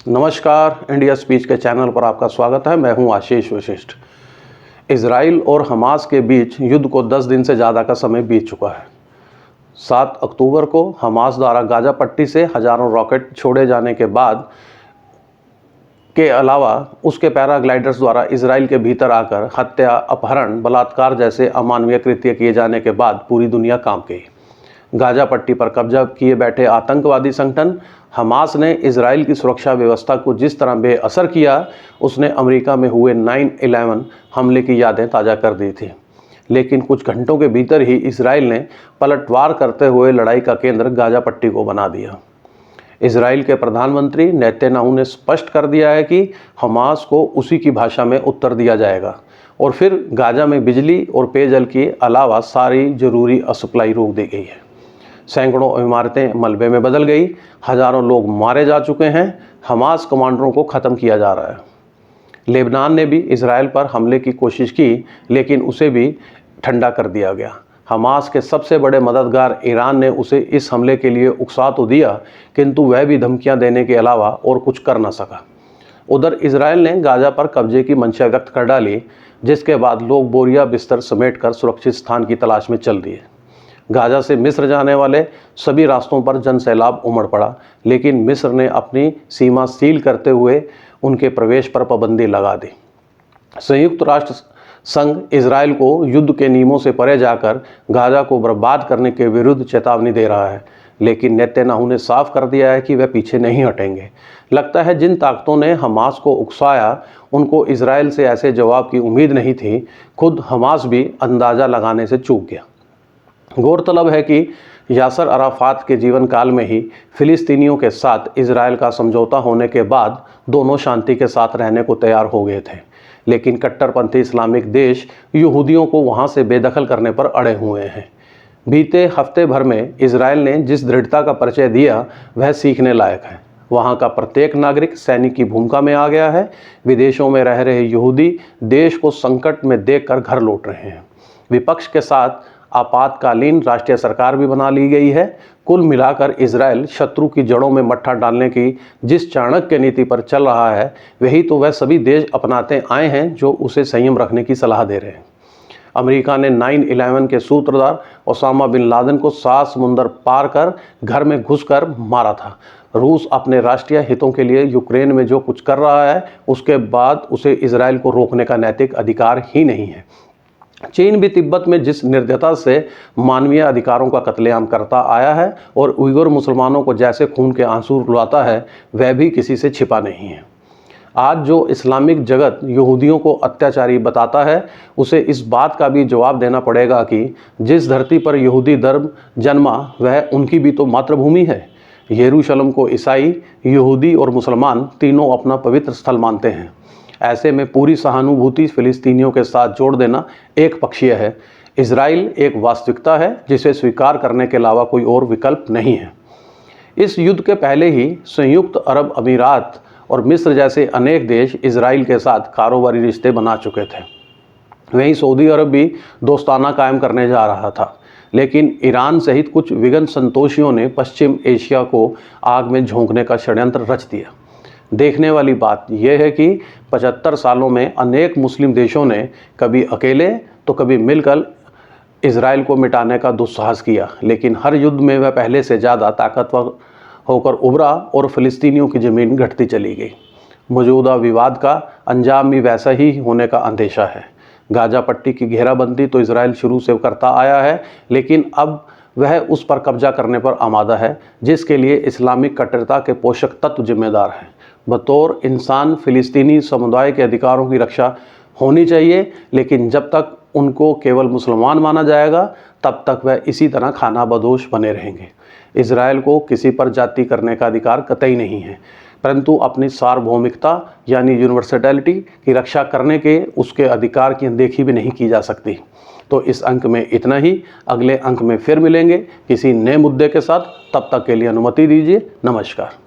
नमस्कार, India speech के channel पर आपका स्वागत है। मैं हूं आशीष वशिष्ठ। इजराइल और हमास के बीच युद्ध को 10 दिन से ज़्यादा का समय बीत चुका है। 7 अक्टूबर को हमास द्वारा गाजा पट्टी से हज़ारों रॉकेट छोड़े जाने के बाद के अलावा उसके पैराग्लाइडर्स द्वारा इजराइल के भीतर आकर हत्या, अपहरण, बलात्कार जैसे अमानवीय कृत्य किए जाने के बाद पूरी दुनिया कांप गई। गाजा पट्टी पर कब्जा किए बैठे आतंकवादी संगठन हमास ने इजराइल की सुरक्षा व्यवस्था को जिस तरह बेअसर किया, उसने अमेरिका में हुए 9/11 हमले की यादें ताज़ा कर दी थी। लेकिन कुछ घंटों के भीतर ही इजराइल ने पलटवार करते हुए लड़ाई का केंद्र गाजा पट्टी को बना दिया। इजराइल के प्रधानमंत्री नेतन्याहू ने स्पष्ट कर दिया है कि हमास को उसी की भाषा में उत्तर दिया जाएगा और फिर गाजा में बिजली और पेयजल के अलावा सारी जरूरी सप्लाई रोक दी गई है। सैकड़ों इमारतें मलबे में बदल गई, हज़ारों लोग मारे जा चुके हैं, हमास कमांडरों को ख़त्म किया जा रहा है। लेबनान ने भी इजराइल पर हमले की कोशिश की, लेकिन उसे भी ठंडा कर दिया गया। हमास के सबसे बड़े मददगार ईरान ने उसे इस हमले के लिए उकसा तो दिया, किंतु वह भी धमकियां देने के अलावा और कुछ कर न सका। उधर इजराइल ने गाजा पर कब्जे की मंशा व्यक्त कर डाली, जिसके बाद लोग बोरिया बिस्तर समेटकर सुरक्षित स्थान की तलाश में चल दिए। गाजा से मिस्र जाने वाले सभी रास्तों पर जन सैलाब उमड़ पड़ा, लेकिन मिस्र ने अपनी सीमा सील करते हुए उनके प्रवेश पर पाबंदी लगा दी। संयुक्त राष्ट्र संघ इजराइल को युद्ध के नियमों से परे जाकर गाजा को बर्बाद करने के विरुद्ध चेतावनी दे रहा है, लेकिन नेतन्याहू ने साफ कर दिया है कि वह पीछे नहीं हटेंगे। लगता है जिन ताकतों ने हमास को उकसाया, उनको इजराइल से ऐसे जवाब की उम्मीद नहीं थी। खुद हमास भी अंदाज़ा लगाने से चूक गया। गौरतलब है कि यासर अराफात के जीवन काल में ही फिलिस्तीनियों के साथ इजराइल का समझौता होने के बाद दोनों शांति के साथ रहने को तैयार हो गए थे, लेकिन कट्टरपंथी इस्लामिक देश यहूदियों को वहां से बेदखल करने पर अड़े हुए हैं। बीते हफ्ते भर में इजराइल ने जिस दृढ़ता का परिचय दिया, वह सीखने लायक है। वहां का प्रत्येक नागरिक सैनिक की भूमिका में आ गया है। विदेशों में रह रहे यहूदी देश को संकट में देखकर घर लौट रहे हैं। विपक्ष के साथ आपातकालीन राष्ट्रीय सरकार भी बना ली गई है। कुल मिलाकर इजराइल शत्रु की जड़ों में मट्ठा डालने की जिस चाणक्य नीति पर चल रहा है, वही तो वह सभी देश अपनाते आए हैं जो उसे संयम रखने की सलाह दे रहे हैं। अमेरिका ने 9/11 के सूत्रधार ओसामा बिन लादेन को 7 समुंदर पार कर घर में घुसकर मारा था। रूस अपने राष्ट्रीय हितों के लिए यूक्रेन में जो कुछ कर रहा है, उसके बाद उसे इजराइल को रोकने का नैतिक अधिकार ही नहीं है। चीन भी तिब्बत में जिस निर्दयता से मानवीय अधिकारों का कत्लेआम करता आया है और उइगर मुसलमानों को जैसे खून के आंसू रुलाता है, वह भी किसी से छिपा नहीं है। आज जो इस्लामिक जगत यहूदियों को अत्याचारी बताता है, उसे इस बात का भी जवाब देना पड़ेगा कि जिस धरती पर यहूदी धर्म जन्मा, वह उनकी भी तो मातृभूमि है। यरूशलेम को ईसाई, यहूदी और मुसलमान तीनों अपना पवित्र स्थल मानते हैं। ऐसे में पूरी सहानुभूति फिलिस्तीनियों के साथ जोड़ देना एक पक्षीय है। इजराइल एक वास्तविकता है जिसे स्वीकार करने के अलावा कोई और विकल्प नहीं है। इस युद्ध के पहले ही संयुक्त अरब अमीरात और मिस्र जैसे अनेक देश इजराइल के साथ कारोबारी रिश्ते बना चुके थे। वहीं सऊदी अरब भी दोस्ताना कायम करने जा रहा था, लेकिन ईरान सहित कुछ विघन संतोषियों ने पश्चिम एशिया को आग में झोंकने का षड्यंत्र रच दिया। देखने वाली बात यह है कि 75 सालों में अनेक मुस्लिम देशों ने कभी अकेले तो कभी मिलकर इजराइल को मिटाने का दुस्साहस किया, लेकिन हर युद्ध में वह पहले से ज़्यादा ताकतवर होकर उभरा और फिलिस्तीनियों की ज़मीन घटती चली गई। मौजूदा विवाद का अंजाम भी वैसा ही होने का अंदेशा है। गाजा पट्टी की घेराबंदी तो इजराइल शुरू से करता आया है, लेकिन अब वह उस पर कब्जा करने पर आमादा है, जिसके लिए इस्लामिक कट्टरता के पोषक तत्व जिम्मेदार हैं। बतौर इंसान फिलिस्तीनी समुदाय के अधिकारों की रक्षा होनी चाहिए, लेकिन जब तक उनको केवल मुसलमान माना जाएगा, तब तक वह इसी तरह खाना बदोश बने रहेंगे। इजराइल को किसी पर जाति करने का अधिकार कतई नहीं है, परंतु अपनी सार्वभौमिकता यानी यूनिवर्सलिटी की रक्षा करने के उसके अधिकार की अनदेखी भी नहीं की जा सकती। तो इस अंक में इतना ही। अगले अंक में फिर मिलेंगे किसी नए मुद्दे के साथ। तब तक के लिए अनुमति दीजिए। नमस्कार।